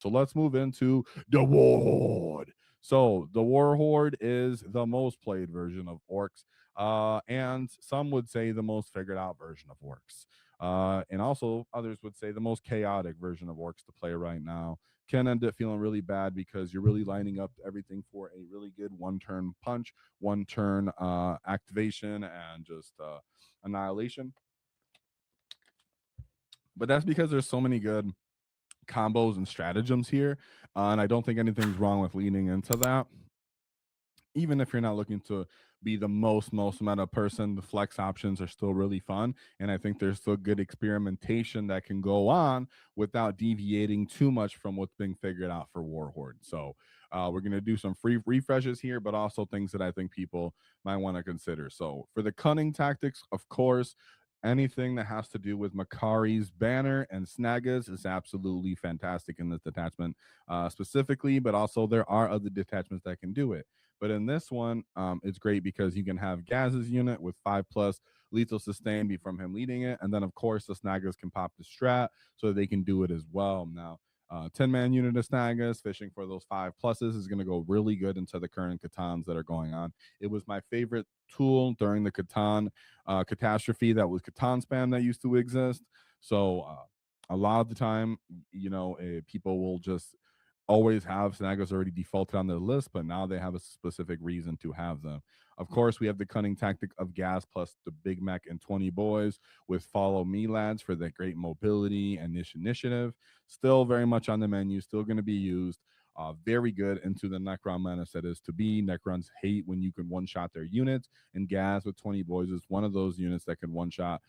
So let's move into the War Horde. So the War Horde is the most played version of orcs, and some would say the most figured out version of orcs. And also others would say the most chaotic version of orcs to play right now. Can end up feeling really bad because you're really lining up everything for a really good one-turn punch, one-turn activation, and just annihilation. But that's because there's so many good combos and stratagems here, and I don't think anything's wrong with leaning into that. Even if you're not looking to be the most meta person, the flex options are still really fun, and I think there's still good experimentation that can go on without deviating too much from what's being figured out for War Horde. So we're going to do some free refreshes here, but also things that I think people might want to consider. So for the cunning tactics, of course, anything that has to do with Makari's banner and Snaggas is absolutely fantastic in this detachment specifically, but also there are other detachments that can do it. But in this one, it's great because you can have Gaz's unit with 5+ lethal sustain from him leading it. And then, of course, the Snaggas can pop the strat so they can do it as well. Now, 10-man unit of Snaggas fishing for those 5+s is going to go really good into the current Catans that are going on. It was my favorite tool during the Catan catastrophe that was Catan spam that used to exist. So, a lot of the time, people will just always have Snaggas already defaulted on their list, but now they have a specific reason to have them. Of course, we have the cunning tactic of gas plus the Big Mac and 20 boys with follow me lads for that great mobility and initiative. Still very much on the menu, still going to be used. Very good into the Necron menace that is to be. Necrons hate when you can one-shot their units, and Gas with 20 boys is one of those units that can one-shot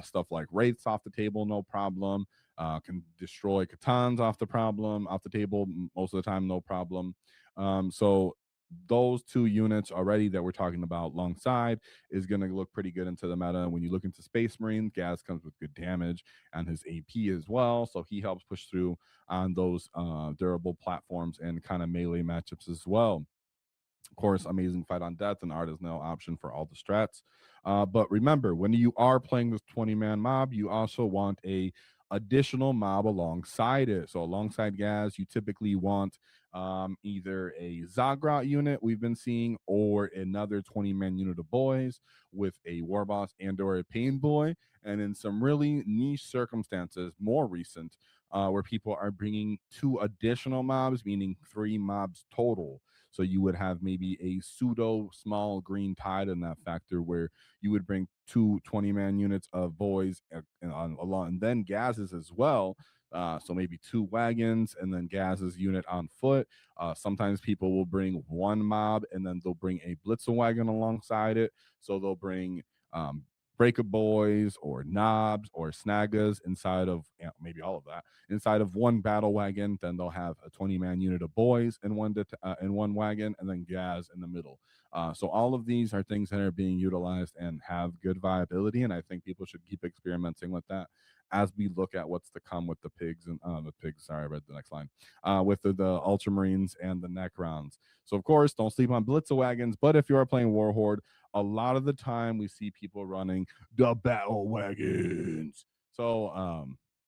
stuff like Wraiths off the table, no problem. Can destroy Catans off the table most of the time, no problem. So those two units already that we're talking about alongside is going to look pretty good into the meta. When you look into Space Marine, Gas comes with good damage and his AP as well, so he helps push through on those durable platforms and kind of melee matchups as well. Of course, amazing fight on death and art is no option for all the strats. But remember, when you are playing this 20-man mob, you also want a additional mob alongside it. So alongside Gaz, you typically want either a Zagrat unit we've been seeing or another 20-man unit of boys with a war boss and or a pain boy. And in some really niche circumstances, more recent, where people are bringing 2 additional mobs, meaning 3 mobs total. So you would have maybe a pseudo small green tide in that factor where you would bring 2 20-man units of boys along, and then Gaz's as well. So maybe 2 wagons and then Gaz's unit on foot. Sometimes people will bring 1 mob and then they'll bring a Blitzer wagon alongside it. So they'll bring Breaker Boys or Knobs or Snaggas inside of maybe all of that inside of 1 battle wagon. Then they'll have a 20-man unit of boys in one wagon, and then Gaz in the middle. So all of these are things that are being utilized and have good viability, and I think people should keep experimenting with that as we look at what's to come with the pigs and the pigs. Sorry, I read the next line. With the Ultramarines and the Necrons. So of course, don't sleep on Blitzer wagons. But if you are playing War Horde, a lot of the time we see people running the battle wagons. So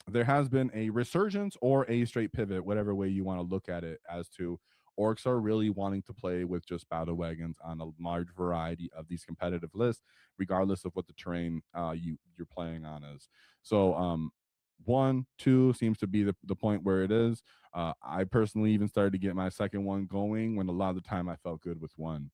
there has been a resurgence or a straight pivot, whatever way you want to look at it, as to orcs are really wanting to play with just battle wagons on a large variety of these competitive lists, regardless of what the terrain you're playing on is. So 1, 2 seems to be the point where it is. I personally even started to get my second one going when a lot of the time I felt good with 1.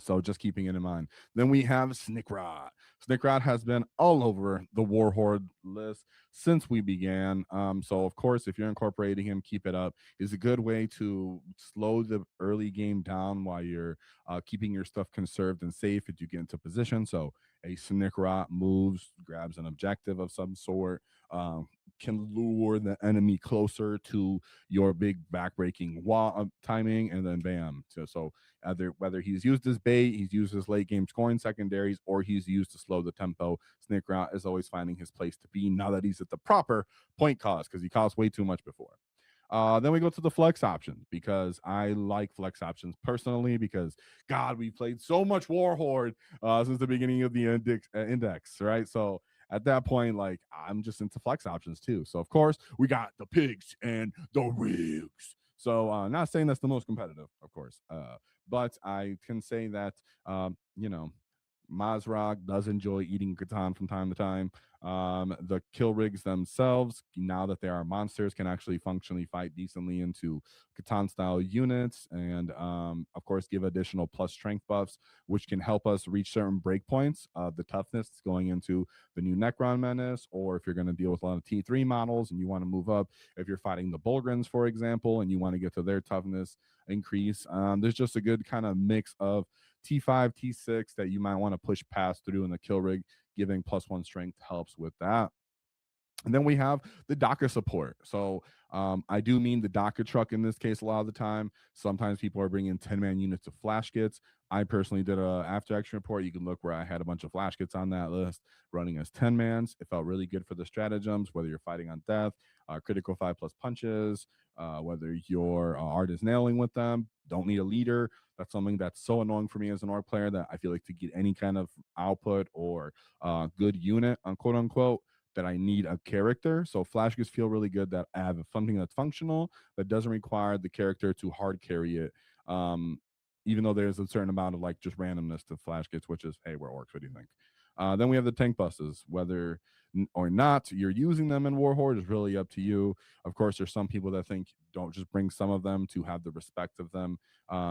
So just keeping it in mind. Then we have Snickrot. Snickrot has been all over the War Horde list since we began. So of course, if you're incorporating him, keep it up. It's a good way to slow the early game down while you're keeping your stuff conserved and safe as you get into position. So a Snickrot moves, grabs an objective of some sort, can lure the enemy closer to your big backbreaking wall timing, and then bam. So whether he's used as bait, he's used as late game scoring secondaries, or he's used to slow the tempo, Snickrot is always finding his place to be now that he's at the proper point cost, because he cost way too much before. Then we go to the flex options, because I like flex options personally, because God, we played so much War Horde since the beginning of the index, right? So at that point, like I'm just into flex options too. So of course we got the pigs and the rigs. So not saying that's the most competitive, of course, but I can say that you know, Mazrag does enjoy eating Catan from time to time. The kill rigs themselves, now that they are monsters, can actually functionally fight decently into Catan style units, and of course give additional plus strength buffs, which can help us reach certain breakpoints of the toughness going into the new Necron Menace, or if you're going to deal with a lot of T3 models and you want to move up, if you're fighting the Bulgrins, for example, and you want to get to their toughness increase. There's just a good kind of mix of T5, T6 that you might want to push past through in the kill rig. Giving +1 strength helps with that. And then we have the Dakka support. So I do mean the Dakka truck in this case a lot of the time. Sometimes people are bringing 10-man units of flash kits. I personally did a after action report. You can look where I had a bunch of flash kits on that list running as 10-mans. It felt really good for the stratagems, whether you're fighting on death, critical 5+ punches, whether your art is nailing with them. Don't need a leader. That's something that's so annoying for me as an orc player, that I feel like to get any kind of output or good unit, quote unquote, that I need a character. So flash kits feel really good that I have something that's functional that doesn't require the character to hard carry it. Even though there's a certain amount of like just randomness to flash kits, which is, hey, we're orcs. What do you think? Then we have the tank buses. Whether or not you're using them in War Horde is really up to you. Of course, there's some people that think don't just bring some of them to have the respect of them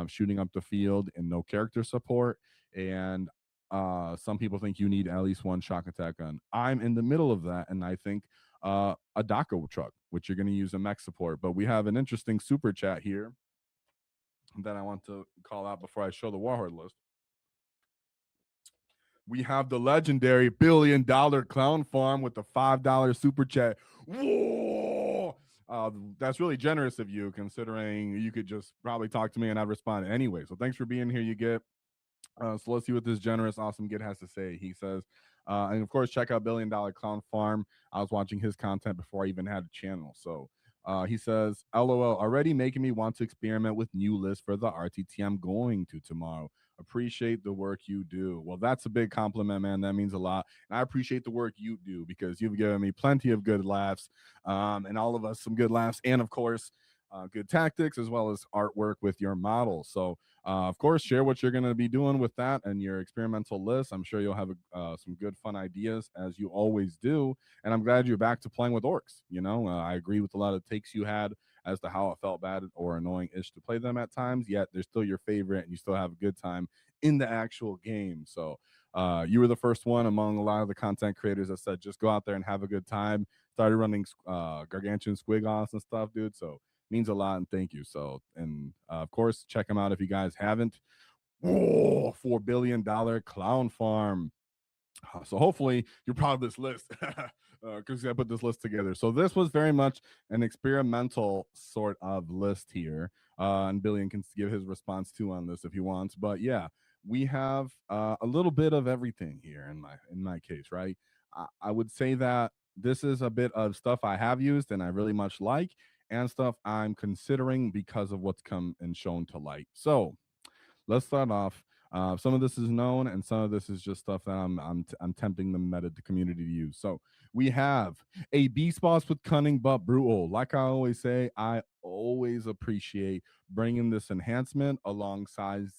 shooting up the field and no character support. And some people think you need at least one shock attack gun. I'm in the middle of that, and I think a Dakka truck, which you're going to use a mech support. But we have an interesting super chat here that I want to call out before I show the War Horde list. We have the legendary $1 billion clown farm with the $5 super chat. Whoa! That's really generous of you, considering you could just probably talk to me and I'd respond anyway. So thanks for being here, you get. So let's see what this generous, awesome Git has to say. He says, and of course, check out $1 billion Clown Farm. I was watching his content before I even had a channel. So he says, LOL, already making me want to experiment with new lists for the RTT I'm going to tomorrow. Appreciate the work you do. Well, that's a big compliment, man. That means a lot. And I appreciate the work you do, because you've given me plenty of good laughs, and all of us some good laughs. And of course, good tactics as well as artwork with your models. So of course, share what you're going to be doing with that and your experimental list. I'm sure you'll have some good, fun ideas, as you always do. And I'm glad you're back to playing with orcs. You know, I agree with a lot of takes you had as to how it felt bad or annoying-ish to play them at times, yet they're still your favorite and you still have a good time in the actual game. So you were the first one among a lot of the content creators that said, just go out there and have a good time. Started running gargantuan squig offs and stuff, dude. So means a lot, and thank you. So, and of course, check them out if you guys haven't. Whoa, $4 billion clown farm. So hopefully you're proud of this list, because I put this list together. So this was very much an experimental sort of list here, and Billion can give his response too on this if he wants. But yeah, we have a little bit of everything here in my case, right? I would say that this is a bit of stuff I have used and I really much like, and stuff I'm considering because of what's come and shown to light. So let's start off. Some of this is known, and some of this is just stuff that I'm tempting the meta community to use. So we have a beast boss with cunning but brutal. Like I always say, I always appreciate bringing this enhancement alongside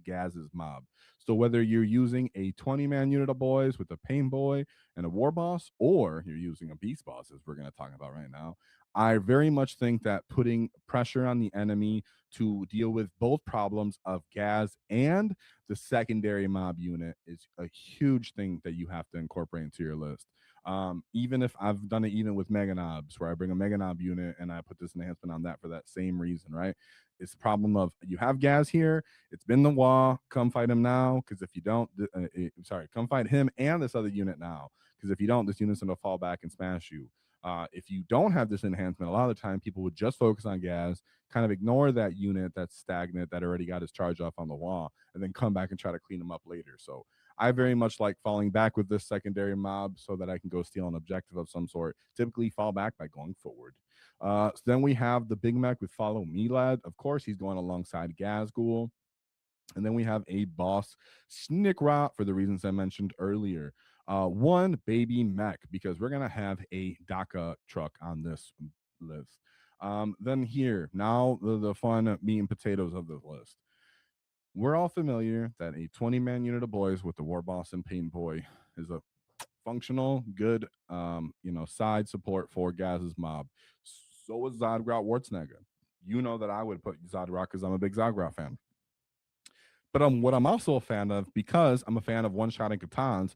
Gaz's mob. So whether you're using a 20-man unit of boys with a pain boy and a war boss, or you're using a beast boss, as we're going to talk about right now, I very much think that putting pressure on the enemy to deal with both problems of Gaz and the secondary mob unit is a huge thing that you have to incorporate into your list. Even if I've done it even with Mega Knobs, where I bring a Mega Knob unit and I put this enhancement on that for that same reason, right? It's the problem of you have Gaz here. It's been the WAAAGH. Come fight him now, because if you don't, come fight him and this other unit now, because if you don't, this unit's going to fall back and smash you. If you don't have this enhancement, a lot of the time people would just focus on Gaz, kind of ignore that unit that's stagnant that already got his charge off on the wall, and then come back and try to clean them up later. So I very much like falling back with this secondary mob so that I can go steal an objective of some sort. Typically fall back by going forward. So then we have the Big Mac with Follow Me Lad. Of course, he's going alongside Ghazghkull. And then we have a boss, Snikrot, for the reasons I mentioned earlier. One baby mech, because we're gonna have a Dakka truck on this list. Then here, now the fun meat and potatoes of the list. We're all familiar that a 20-man unit of boys with the war boss and paint boy is a functional, good, side support for Gaz's mob. So is Zodgrot Wartsnagga. You know that I would put Zodgrot because I'm a big Zodgrot fan. But what I'm also a fan of, because I'm a fan of one-shotting Katans,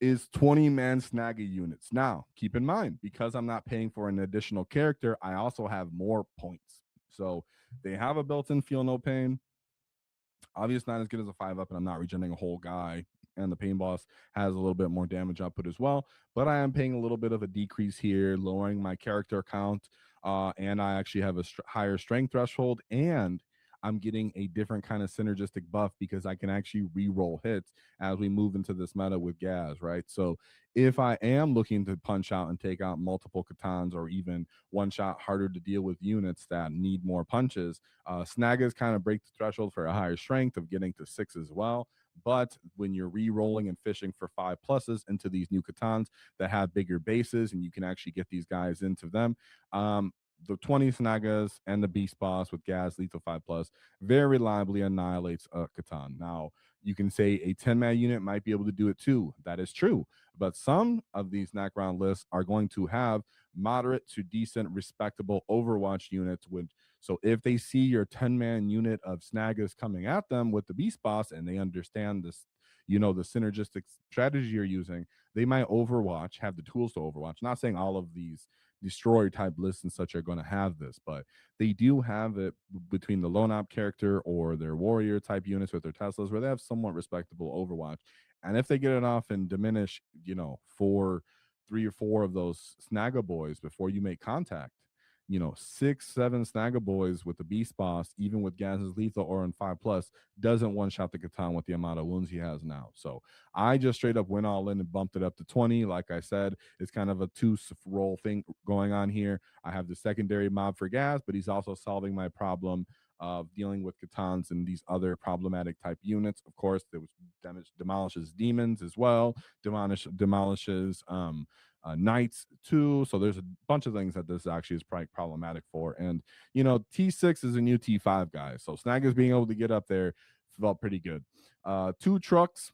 is 20-man Snagga units. Now, keep in mind, because I'm not paying for an additional character, I also have more points. So they have a built-in feel no pain. Obviously, not as good as a 5-up, and I'm not regenerating a whole guy. And the pain boss has a little bit more damage output as well. But I am paying a little bit of a decrease here, lowering my character count. And I actually have a higher strength threshold, and I'm getting a different kind of synergistic buff because I can actually re-roll hits as we move into this meta with Gaz, right? So if I am looking to punch out and take out multiple Katans, or even one shot harder to deal with units that need more punches, Snaggas kind of break the threshold for a higher strength of getting to 6 as well. But when you're re-rolling and fishing for 5 pluses into these new Katans that have bigger bases, and you can actually get these guys into them, the 20 Snaggas and the Beast Boss with Gaz Lethal 5 plus very reliably annihilates a Catan. Now, you can say a 10-man unit might be able to do it too. That is true. But some of these knock round lists are going to have moderate to decent, respectable Overwatch units. So if they see your 10-man unit of Snaggas coming at them with the Beast Boss, and they understand this, the synergistic strategy you're using, they might Overwatch, have the tools to Overwatch. Not saying all of these destroyer type lists and such are going to have this, but they do have it between the lone op character or their warrior type units with their Teslas, where they have somewhat respectable Overwatch. And if they get it off and diminish, for 3 or 4 of those Snagga boys before you make contact, 6, 7 Snagga boys with the Beast Boss, even with Gaz's lethal or in 5 plus, doesn't one shot the Catan with the amount of wounds he has now. So I just straight up went all in and bumped it up to 20. Like I said, it's kind of a 2-roll thing going on here. I have the secondary mob for Gaz, but he's also solving my problem of dealing with Catans and these other problematic type units. Of course, there was demolishes demons as well, demolishes knights too. So there's a bunch of things that this actually is probably problematic for. And T6 is a new T5 guy, so Snaggers being able to get up there felt pretty good. 2 trucks,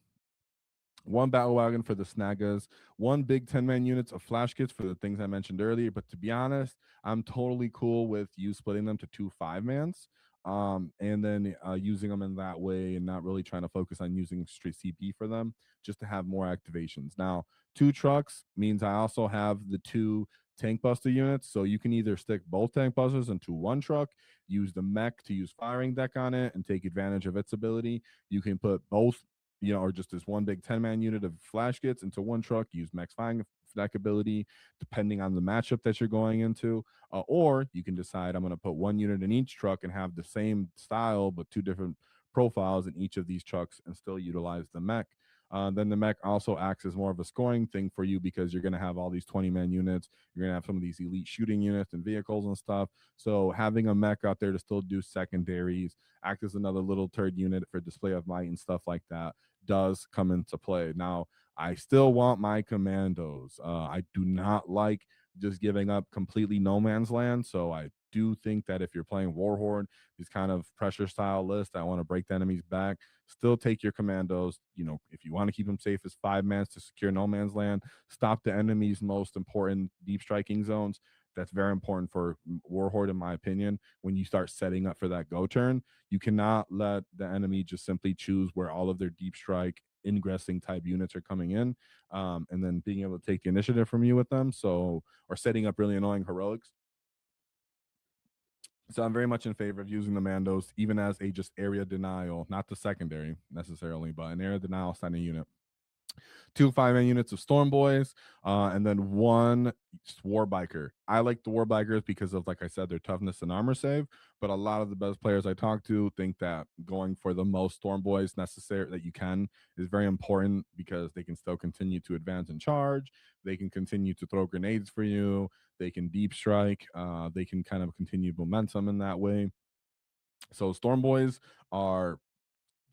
1 battle wagon for the Snaggas, 1 big 10-man units of flash kits for the things I mentioned earlier. But to be honest, I'm totally cool with you splitting them to 2 5-mans, and then using them in that way, and not really trying to focus on using straight CP for them, just to have more activations. Now, 2 trucks means I also have the 2 tank buster units, so you can either stick both tank busters into 1 truck, use the mech to use firing deck on it and take advantage of its ability. You can put both, or just this 1 big 10-man unit of flash kits into 1 truck, use max firing deck ability depending on the matchup that you're going into. Or you can decide, I'm going to put 1 unit in each truck and have the same style but 2 different profiles in each of these trucks and still utilize the mech. Then the mech also acts as more of a scoring thing for you, because you're going to have all these 20-man units. You're going to have some of these elite shooting units and vehicles and stuff. So having a mech out there to still do secondaries, act as another little third unit for display of might and stuff like that, does come into play. Now, I still want my commandos. I do not like just giving up completely no man's land. So I do think that if you're playing War Horde, these kind of pressure style lists, I want to break the enemy's back. Still take your commandos. If you want to keep them safe as 5-mans to secure no man's land, stop the enemy's most important deep striking zones. That's very important for War Horde, in my opinion. When you start setting up for that go turn, you cannot let the enemy just simply choose where all of their deep strike ingressing type units are coming in, and then being able to take the initiative from you with them. So, or setting up really annoying heroics. So I'm very much in favor of using the Mandos, even as a just area denial, not the secondary necessarily, but an area denial standing unit. 2 5-man units of Storm Boys, and then 1 War Biker. I like the War Bikers because of, like I said, their toughness and armor save. But a lot of the best players I talk to think that going for the most Storm Boys necessary that you can is very important, because they can still continue to advance and charge. They can continue to throw grenades for you. They can deep strike. They can kind of continue momentum in that way. So Storm Boys are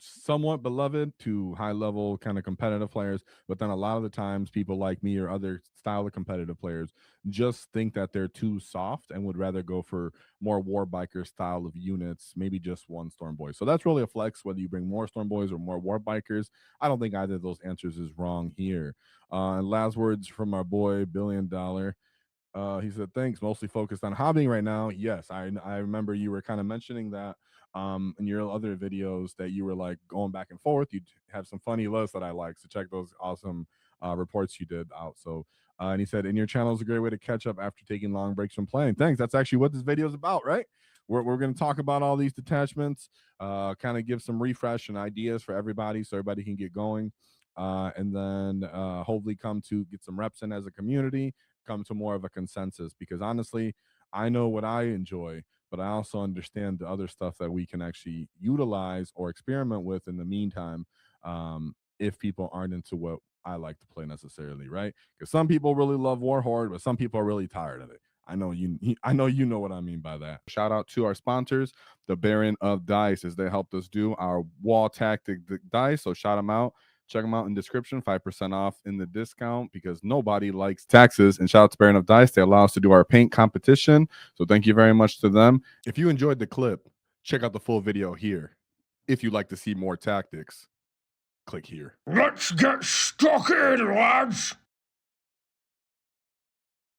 somewhat beloved to high level kind of competitive players, but then a lot of the times people like me or other style of competitive players just think that they're too soft and would rather go for more war biker style of units, maybe just one storm boy. So that's really a flex whether you bring more storm boys or more war bikers. I don't think either of those answers is wrong here. And last words from our boy $1 billion. He said, "Thanks. Mostly focused on hobbying right now." Yes, I remember you were kind of mentioning that in your other videos that you were like going back and forth. You'd have some funny lists that I like. So check those awesome reports you did out. So and he said, "And your channel is a great way to catch up after taking long breaks from playing." Thanks. That's actually what this video is about, right? We're going to talk about all these detachments, kind of give some refresh and ideas for everybody so everybody can get going. And then hopefully come to get some reps in as a community, come to more of a consensus, because honestly I know what I enjoy, but I also understand the other stuff that we can actually utilize or experiment with in the meantime, if people aren't into what I like to play necessarily, right? Because some people really love War Horde, but some people are really tired of it. I know you know what I mean by that. Shout out to our sponsors, the Baron of Dice, as they helped us do our wall tactic dice. So shout them out. Check them out in the description, 5% off in the discount, because nobody likes taxes. And shout out to Baron of Dice. They allow us to do our paint competition. So thank you very much to them. If you enjoyed the clip, check out the full video here. If you'd like to see more tactics, click here. Let's get stuck in, lads!